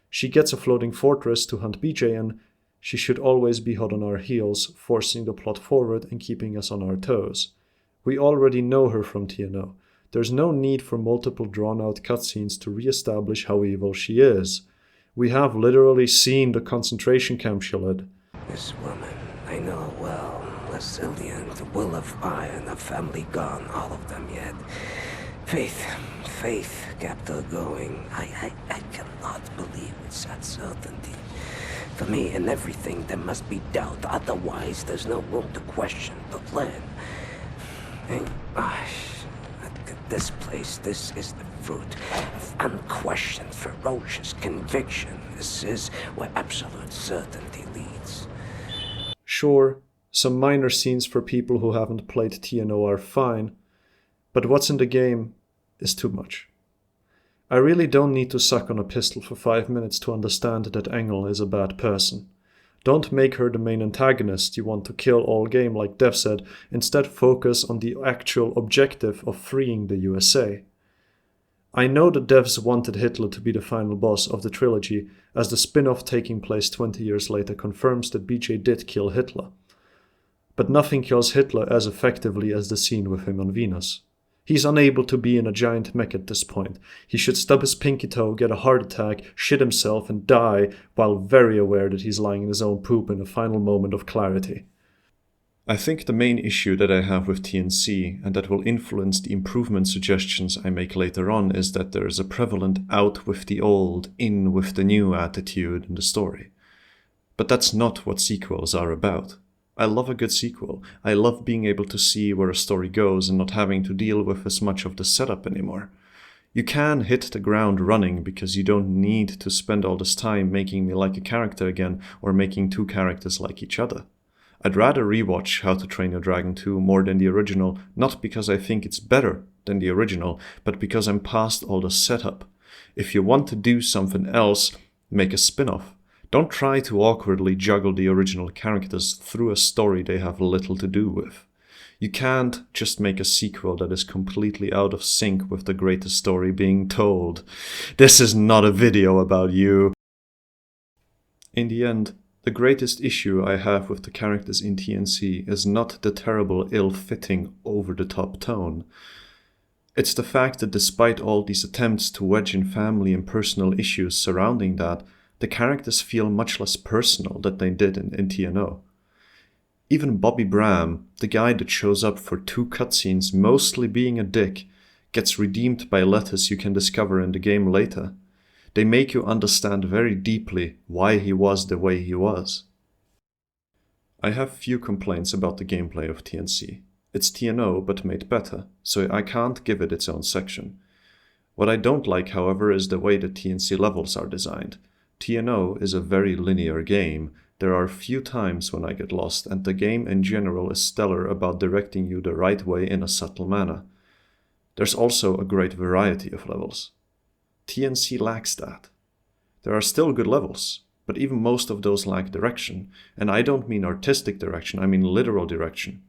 She gets a floating fortress to hunt BJ in. She should always be hot on our heels, forcing the plot forward and keeping us on our toes. We already know her from TNO. There's no need for multiple drawn-out cutscenes to re-establish how evil she is. We have literally seen the concentration camp she led. This woman, I know well. Lasilian, the will of iron, a family gone, all of them yet. Faith kept her going. I cannot believe with such certainty. For me, in everything there must be doubt, otherwise there's no room to question the plan. This place, this is the fruit of unquestioned, ferocious conviction. This is where absolute certainty leads. Sure, some minor scenes for people who haven't played TNO are fine, but what's in the game is too much. I really don't need to suck on a pistol for 5 minutes to understand that Engel is a bad person. Don't make her the main antagonist you want to kill all game like Dev said, instead focus on the actual objective of freeing the USA. I know the devs wanted Hitler to be the final boss of the trilogy, as the spin-off taking place 20 years later confirms that BJ did kill Hitler. But nothing kills Hitler as effectively as the scene with him on Venus. He's unable to be in a giant mech at this point. He should stub his pinky toe, get a heart attack, shit himself and die while very aware that he's lying in his own poop in a final moment of clarity. I think the main issue that I have with TNC, and that will influence the improvement suggestions I make later on, is that there is a prevalent out with the old, in with the new attitude in the story. But that's not what sequels are about. I love a good sequel. I love being able to see where a story goes and not having to deal with as much of the setup anymore. You can hit the ground running because you don't need to spend all this time making me like a character again or making two characters like each other. I'd rather rewatch How to Train Your Dragon 2 more than the original, not because I think it's better than the original, but because I'm past all the setup. If you want to do something else, make a spin-off. Don't try to awkwardly juggle the original characters through a story they have little to do with. You can't just make a sequel that is completely out of sync with the greatest story being told. This is not a video about you. In the end, the greatest issue I have with the characters in TNC is not the terrible, ill-fitting, over-the-top tone. It's the fact that despite all these attempts to wedge in family and personal issues surrounding that, the characters feel much less personal than they did in TNO. Even Bobby Bram, the guy that shows up for 2 cutscenes mostly being a dick, gets redeemed by letters you can discover in the game later. They make you understand very deeply why he was the way he was. I have few complaints about the gameplay of TNC. It's TNO but made better, so I can't give it its own section. What I don't like, however, is the way the TNC levels are designed. TNO is a very linear game. There are few times when I get lost, and the game in general is stellar about directing you the right way in a subtle manner. There's also a great variety of levels. TNC lacks that. There are still good levels, but even most of those lack direction, and I don't mean artistic direction, I mean literal direction.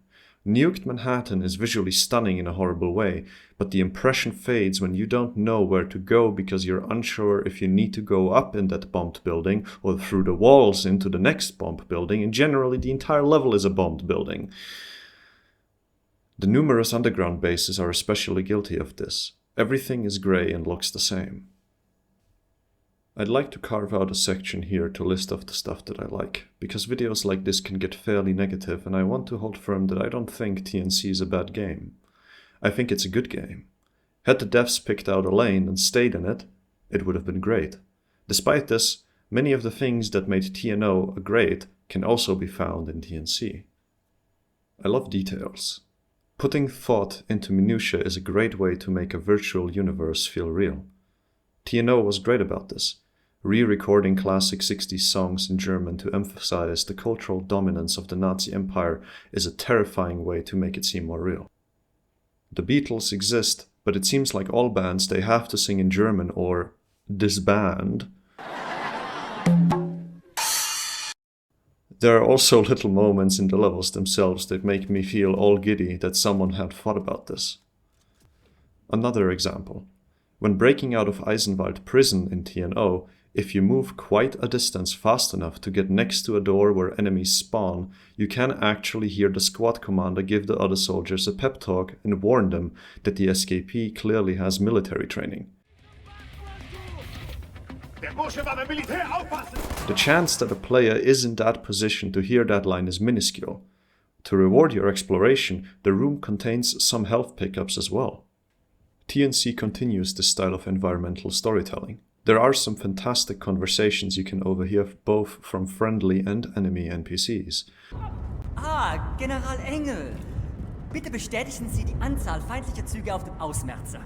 Nuked Manhattan is visually stunning in a horrible way, but the impression fades when you don't know where to go because you're unsure if you need to go up in that bombed building or through the walls into the next bombed building, and generally the entire level is a bombed building. The numerous underground bases are especially guilty of this. Everything is grey and looks the same. I'd like to carve out a section here to list off the stuff that I like, because videos like this can get fairly negative, and I want to hold firm that I don't think TNC is a bad game. I think it's a good game. Had the devs picked out a lane and stayed in it, it would have been great. Despite this, many of the things that made TNO great can also be found in TNC. I love details. Putting thought into minutiae is a great way to make a virtual universe feel real. TNO was great about this, re-recording classic 60s songs in German to emphasize the cultural dominance of the Nazi Empire is a terrifying way to make it seem more real. The Beatles exist, but it seems like all bands they have to sing in German or disband. There are also little moments in the levels themselves that make me feel all giddy that someone had thought about this. Another example. When breaking out of Eisenwald prison in TNO, if you move quite a distance fast enough to get next to a door where enemies spawn, you can actually hear the squad commander give the other soldiers a pep talk and warn them that the escapee clearly has military training. The chance that a player is in that position to hear that line is minuscule. To reward your exploration, the room contains some health pickups as well. TNC continues this style of environmental storytelling. There are some fantastic conversations you can overhear both from friendly and enemy NPCs. Ah, General Engel. Bitte bestätigen Sie die Anzahl feindlicher Züge auf dem Ausmerzer.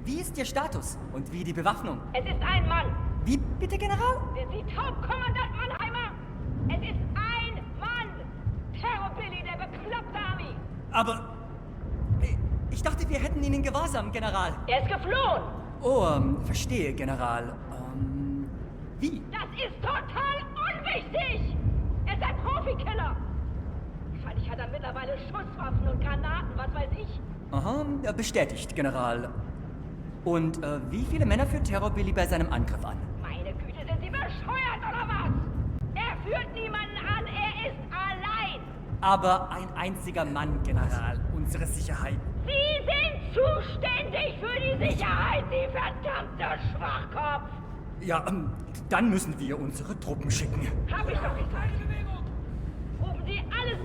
Wie ist Ihr Status? Und wie die Bewaffnung? Es ist ein Mann. Wie bitte, General? Sind Sie taub, Kommandant Mannheimer? Es ist ein Mann. Terror Billy, der bekloppte Army. Aber... Ich dachte, wir hätten ihn in Gewahrsam, General. Er ist geflohen. Oh, verstehe, General. Wie? Das ist total unwichtig. Er ist ein Profikiller. Wahrscheinlich hat er mittlerweile Schusswaffen und Granaten, was weiß ich. Aha, bestätigt, General. Und wie viele Männer führt Terror Billy bei seinem Angriff an? Meine Güte, sind Sie bescheuert oder was? Er führt niemanden an, er ist allein. Aber ein einziger Mann, General. Unsere Sicherheit. Sie sind zuständig für die Sicherheit, Sie verdammter Schwachkopf. Ja, dann müssen wir unsere Truppen schicken. Hab ich doch gesagt. Rufen Sie alles...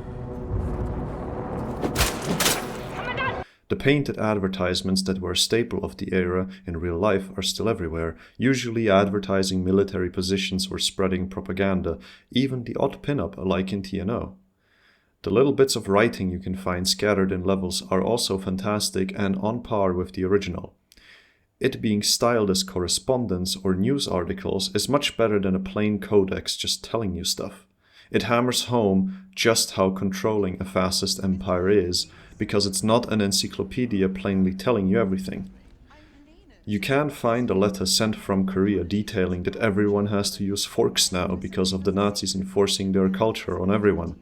Kommandant! The painted advertisements that were a staple of the era in real life are still everywhere, usually advertising military positions or spreading propaganda, even the odd pin-up like in TNO. The little bits of writing you can find scattered in levels are also fantastic and on par with the original. It being styled as correspondence or news articles is much better than a plain codex just telling you stuff. It hammers home just how controlling a fascist empire is, because it's not an encyclopedia plainly telling you everything. You can find a letter sent from Korea detailing that everyone has to use forks now because of the Nazis enforcing their culture on everyone.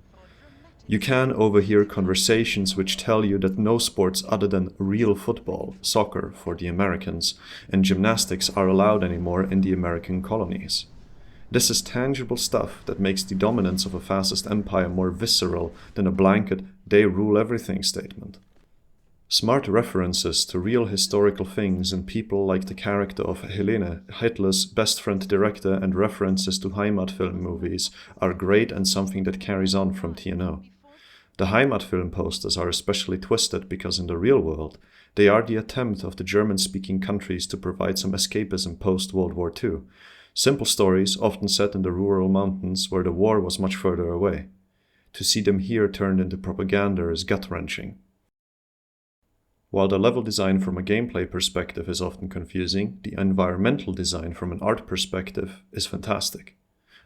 You can overhear conversations which tell you that no sports other than real football, soccer for the Americans, and gymnastics are allowed anymore in the American colonies. This is tangible stuff that makes the dominance of a fascist empire more visceral than a blanket "they rule everything" statement. Smart references to real historical things and people like the character of Helene, Hitler's best friend director, and references to Heimatfilm movies are great and something that carries on from TNO. The Heimatfilm posters are especially twisted because in the real world, they are the attempt of the German-speaking countries to provide some escapism post-World War II. Simple stories often set in the rural mountains where the war was much further away. To see them here turned into propaganda is gut-wrenching. While the level design from a gameplay perspective is often confusing, the environmental design from an art perspective is fantastic.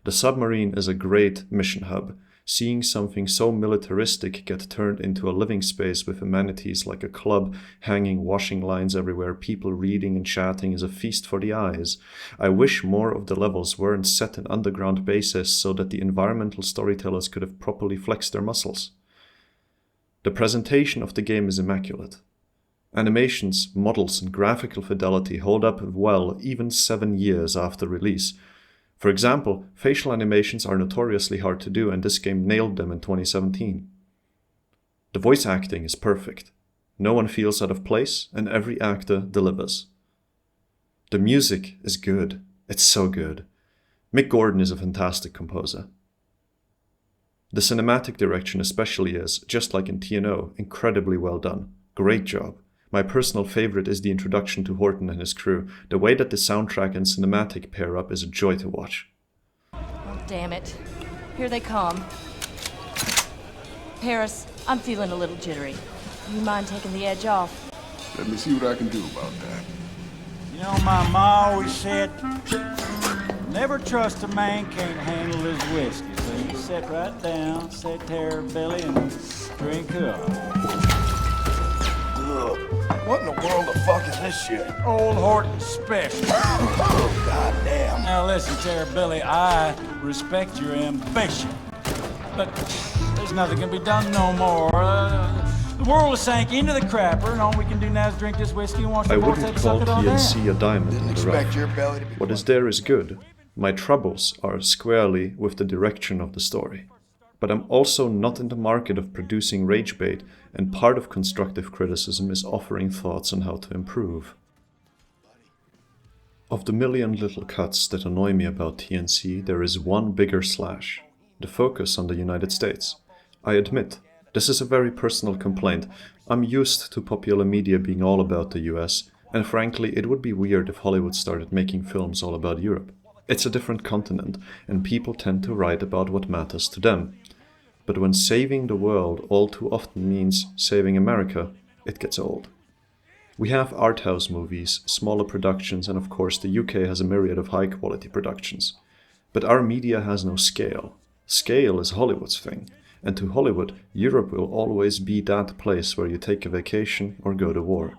The submarine is a great mission hub. Seeing something so militaristic get turned into a living space with amenities like a club, hanging washing lines everywhere, people reading and chatting is a feast for the eyes. I wish more of the levels weren't set in underground bases so that the environmental storytellers could have properly flexed their muscles. The presentation of the game is immaculate. Animations, models, and graphical fidelity hold up well even 7 years after release. For example, facial animations are notoriously hard to do, and this game nailed them in 2017. The voice acting is perfect. No one feels out of place, and every actor delivers. The music is good. It's so good. Mick Gordon is a fantastic composer. The cinematic direction especially is, just like in TNO, incredibly well done. Great job. My personal favorite is the introduction to Horton and his crew. The way that the soundtrack and cinematic pair up is a joy to watch. Oh, damn it. Here they come. Paris, I'm feeling a little jittery. You mind taking the edge off? Let me see what I can do about that. You know, my ma always said, never trust a man can't handle his whiskey. So you sit right down, say terror belly, and drink up. What in the world the fuck is this shit? Old Horton special. Oh, goddamn. Now listen, Terror Billy, I respect your ambition, but there's nothing can be done no more. The world has sank into the crapper, and all we can do now is drink this whiskey and watch the I vortex wouldn't suck call it all down. TNC a diamond in the Expect rough. your belly to be What is there is good. My troubles are squarely with the direction of the story. But I'm also not in the market of producing rage bait, and part of constructive criticism is offering thoughts on how to improve. Of the million little cuts that annoy me about TNC, there is one bigger slash: the focus on the United States. I admit, this is a very personal complaint. I'm used to popular media being all about the US, and frankly, it would be weird if Hollywood started making films all about Europe. It's a different continent, and people tend to write about what matters to them. But when saving the world all too often means saving America, it gets old. We have art house movies, smaller productions, and of course the UK has a myriad of high quality productions. But our media has no scale. Scale is Hollywood's thing, and to Hollywood, Europe will always be that place where you take a vacation or go to war.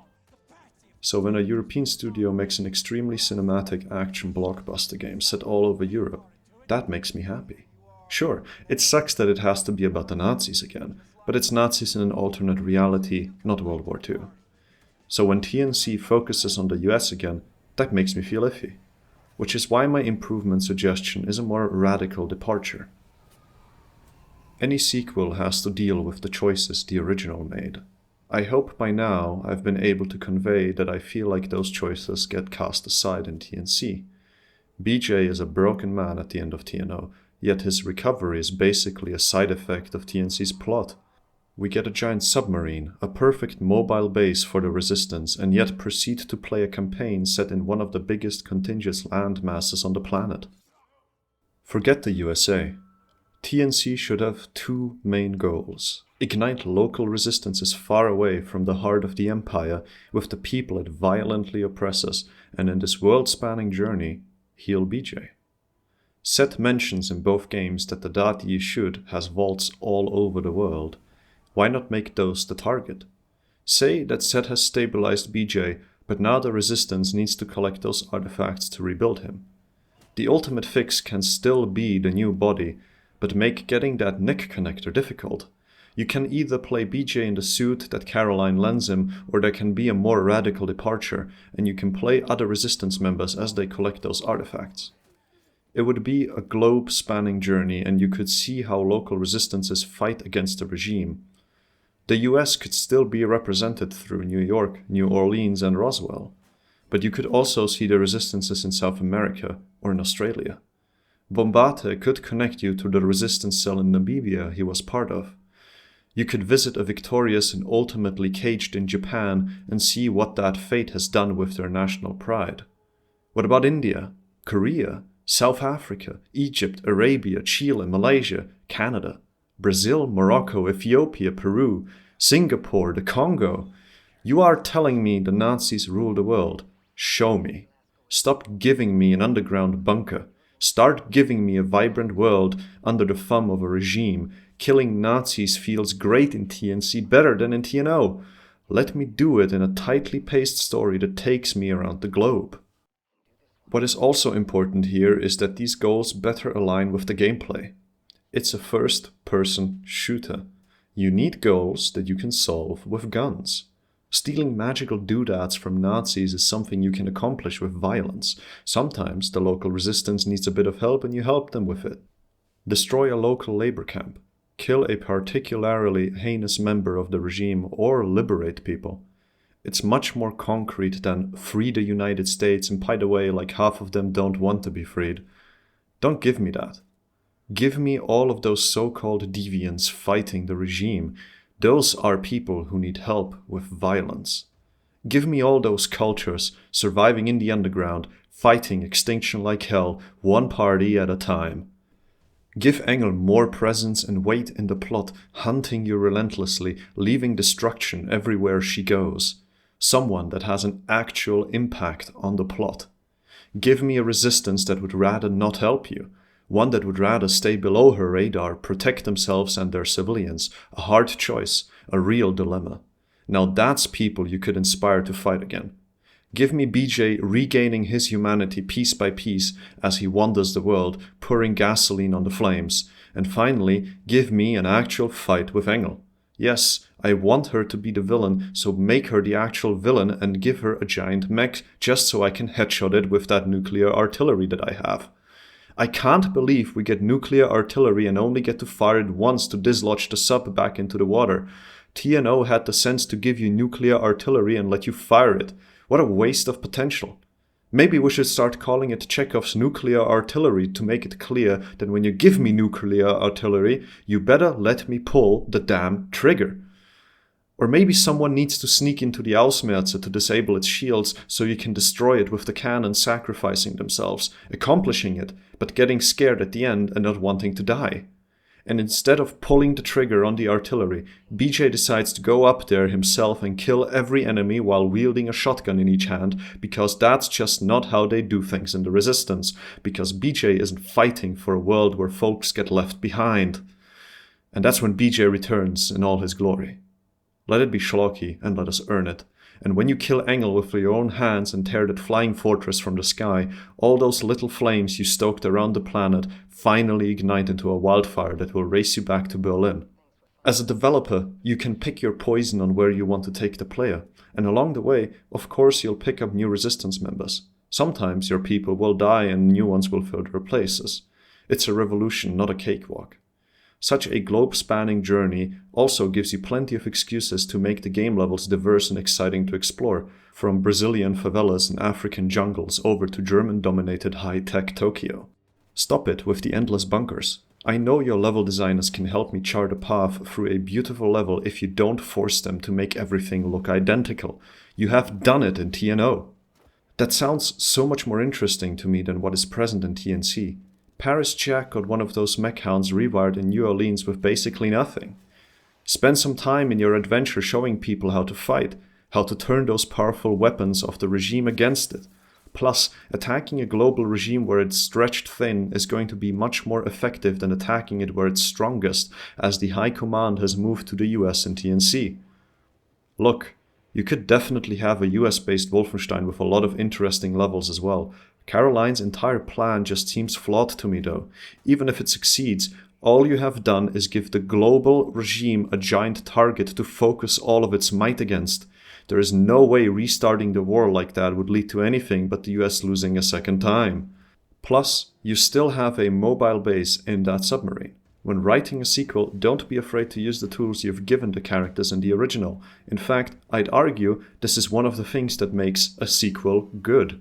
So when a European studio makes an extremely cinematic action blockbuster game set all over Europe, that makes me happy. Sure, it sucks that it has to be about the Nazis again, but it's Nazis in an alternate reality, not World War II. So when TNC focuses on the US again, that makes me feel iffy. Which is why my improvement suggestion is a more radical departure. Any sequel has to deal with the choices the original made. I hope by now I've been able to convey that I feel like those choices get cast aside in TNC. BJ is a broken man at the end of TNO, yet his recovery is basically a side effect of TNC's plot. We get a giant submarine, a perfect mobile base for the Resistance, and yet proceed to play a campaign set in one of the biggest contiguous land masses on the planet. Forget the USA. TNC should have two main goals. Ignite local resistances far away from the heart of the Empire with the people it violently oppresses, and in this world-spanning journey, heal BJ. Set mentions in both games that the Da'at Yichud has vaults all over the world. Why not make those the target? Say that Set has stabilized BJ, but now the Resistance needs to collect those artifacts to rebuild him. The ultimate fix can still be the new body, but make getting that neck connector difficult. You can either play BJ in the suit that Caroline lends him, or there can be a more radical departure, and you can play other Resistance members as they collect those artifacts. It would be a globe-spanning journey, and you could see how local resistances fight against the regime. The US could still be represented through New York, New Orleans, and Roswell. But you could also see the resistances in South America or in Australia. Bombate could connect you to the resistance cell in Namibia he was part of. You could visit a victorious and ultimately caged in Japan and see what that fate has done with their national pride. What about India, Korea, South Africa, Egypt, Arabia, Chile, Malaysia, Canada, Brazil, Morocco, Ethiopia, Peru, Singapore, the Congo? You are telling me the Nazis rule the world. Show me. Stop giving me an underground bunker. Start giving me a vibrant world under the thumb of a regime. Killing Nazis feels great in TNC, better than in TNO. Let me do it in a tightly paced story that takes me around the globe. What is also important here is that these goals better align with the gameplay. It's a first-person shooter. You need goals that you can solve with guns. Stealing magical doodads from Nazis is something you can accomplish with violence. Sometimes the local resistance needs a bit of help and you help them with it. Destroy a local labor camp. Kill a particularly heinous member of the regime or liberate people. It's much more concrete than free the United States, and by the way, like half of them don't want to be freed. Don't give me that. Give me all of those so-called deviants fighting the regime. Those are people who need help with violence. Give me all those cultures surviving in the underground, fighting extinction like hell, one party at a time. Give Engel more presence and weight in the plot, hunting you relentlessly, leaving destruction everywhere she goes. Someone that has an actual impact on the plot. Give me a resistance that would rather not help you. One that would rather stay below her radar, protect themselves and their civilians. A hard choice, a real dilemma. Now that's people you could inspire to fight again. Give me BJ regaining his humanity piece by piece as he wanders the world, pouring gasoline on the flames. And finally, give me an actual fight with Engel. Yes, I want her to be the villain, so make her the actual villain and give her a giant mech just so I can headshot it with that nuclear artillery that I have. I can't believe we get nuclear artillery and only get to fire it once to dislodge the sub back into the water. TNO had the sense to give you nuclear artillery and let you fire it. What a waste of potential. Maybe we should start calling it Chekhov's nuclear artillery to make it clear that when you give me nuclear artillery, you better let me pull the damn trigger. Or maybe someone needs to sneak into the Ausmerze to disable its shields so you can destroy it with the cannon, sacrificing themselves, accomplishing it, but getting scared at the end and not wanting to die. And instead of pulling the trigger on the artillery, BJ decides to go up there himself and kill every enemy while wielding a shotgun in each hand, because that's just not how they do things in the Resistance, because BJ isn't fighting for a world where folks get left behind. And that's when BJ returns in all his glory. Let it be schlocky and let us earn it. And when you kill Engel with your own hands and tear that flying fortress from the sky, all those little flames you stoked around the planet finally ignite into a wildfire that will race you back to Berlin. As a developer, you can pick your poison on where you want to take the player, and along the way, of course, you'll pick up new Resistance members. Sometimes your people will die and new ones will fill their places. It's a revolution, not a cakewalk. Such a globe-spanning journey also gives you plenty of excuses to make the game levels diverse and exciting to explore, from Brazilian favelas and African jungles over to German-dominated high-tech Tokyo. Stop it with the endless bunkers. I know your level designers can help me chart a path through a beautiful level if you don't force them to make everything look identical. You have done it in TNO. That sounds so much more interesting to me than what is present in TNC. Paris Jack got one of those mech hounds rewired in New Orleans with basically nothing. Spend some time in your adventure showing people how to fight, how to turn those powerful weapons of the regime against it. Plus, attacking a global regime where it's stretched thin is going to be much more effective than attacking it where it's strongest, as the High Command has moved to the US and TNC. Look, you could definitely have a US-based Wolfenstein with a lot of interesting levels as well. Caroline's entire plan just seems flawed to me though. Even if it succeeds, all you have done is give the global regime a giant target to focus all of its might against. There is no way restarting the war like that would lead to anything but the US losing a second time. Plus, you still have a mobile base in that submarine. When writing a sequel, don't be afraid to use the tools you've given the characters in the original. In fact, I'd argue this is one of the things that makes a sequel good.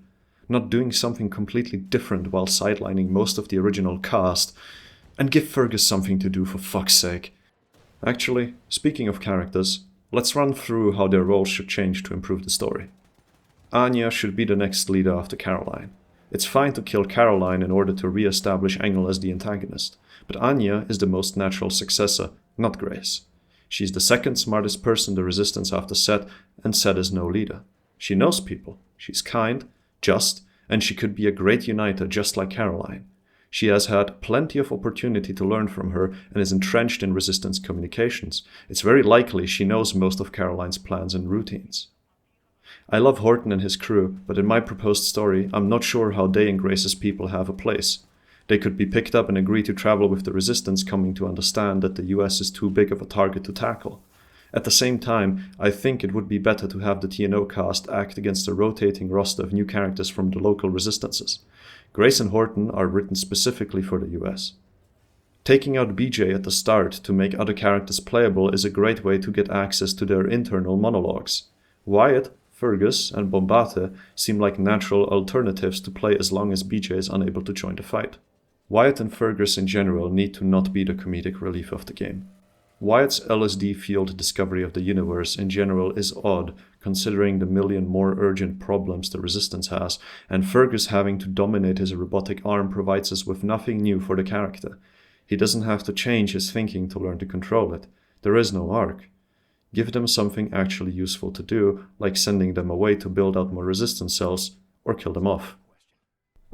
Not doing something completely different while sidelining most of the original cast. And give Fergus something to do, for fuck's sake. Actually, speaking of characters, let's run through how their roles should change to improve the story. Anya should be the next leader after Caroline. It's fine to kill Caroline in order to re-establish Engel as the antagonist, but Anya is the most natural successor, not Grace. She's the second smartest person in the Resistance after Set, and Set is no leader. She knows people, she's kind, just, and she could be a great uniter just like Caroline. She has had plenty of opportunity to learn from her and is entrenched in Resistance communications. It's very likely she knows most of Caroline's plans and routines. I love Horton and his crew, but in my proposed story, I'm not sure how they and Grace's people have a place. They could be picked up and agree to travel with the Resistance, coming to understand that the US is too big of a target to tackle. At the same time, I think it would be better to have the TNO cast act against a rotating roster of new characters from the local Resistances. Grace and Horton are written specifically for the US. Taking out BJ at the start to make other characters playable is a great way to get access to their internal monologues. Wyatt, Fergus, and Bombate seem like natural alternatives to play as long as BJ is unable to join the fight. Wyatt and Fergus in general need to not be the comedic relief of the game. Wyatt's LSD-fueled discovery of the universe in general is odd, considering the million more urgent problems the Resistance has, and Fergus having to dominate his robotic arm provides us with nothing new for the character. He doesn't have to change his thinking to learn to control it. There is no arc. Give them something actually useful to do, like sending them away to build out more Resistance cells, or kill them off.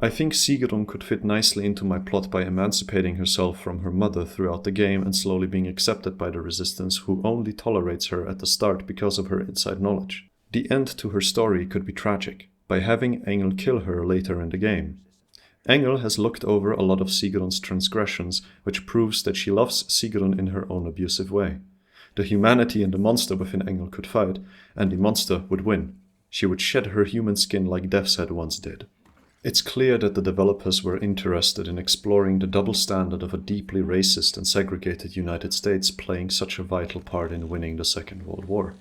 I think Sigrun could fit nicely into my plot by emancipating herself from her mother throughout the game and slowly being accepted by the Resistance, who only tolerates her at the start because of her inside knowledge. The end to her story could be tragic, by having Engel kill her later in the game. Engel has looked over a lot of Sigrun's transgressions, which proves that she loves Sigrun in her own abusive way. The humanity and the monster within Engel could fight, and the monster would win. She would shed her human skin like Death's Head once did. It's clear that the developers were interested in exploring the double standard of a deeply racist and segregated United States playing such a vital part in winning the Second World War.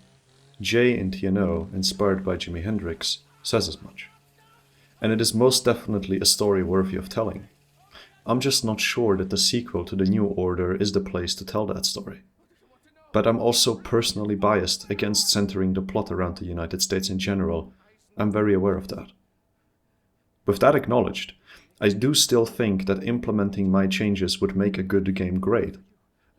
Jay in TNO, inspired by Jimi Hendrix, says as much. And it is most definitely a story worthy of telling. I'm just not sure that the sequel to The New Order is the place to tell that story. But I'm also personally biased against centering the plot around the United States in general. I'm very aware of that. With that acknowledged, I do still think that implementing my changes would make a good game great.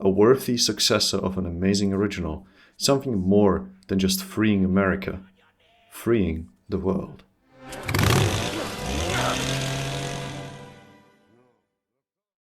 a worthy successor of an amazing original, something more than just freeing America, freeing the world.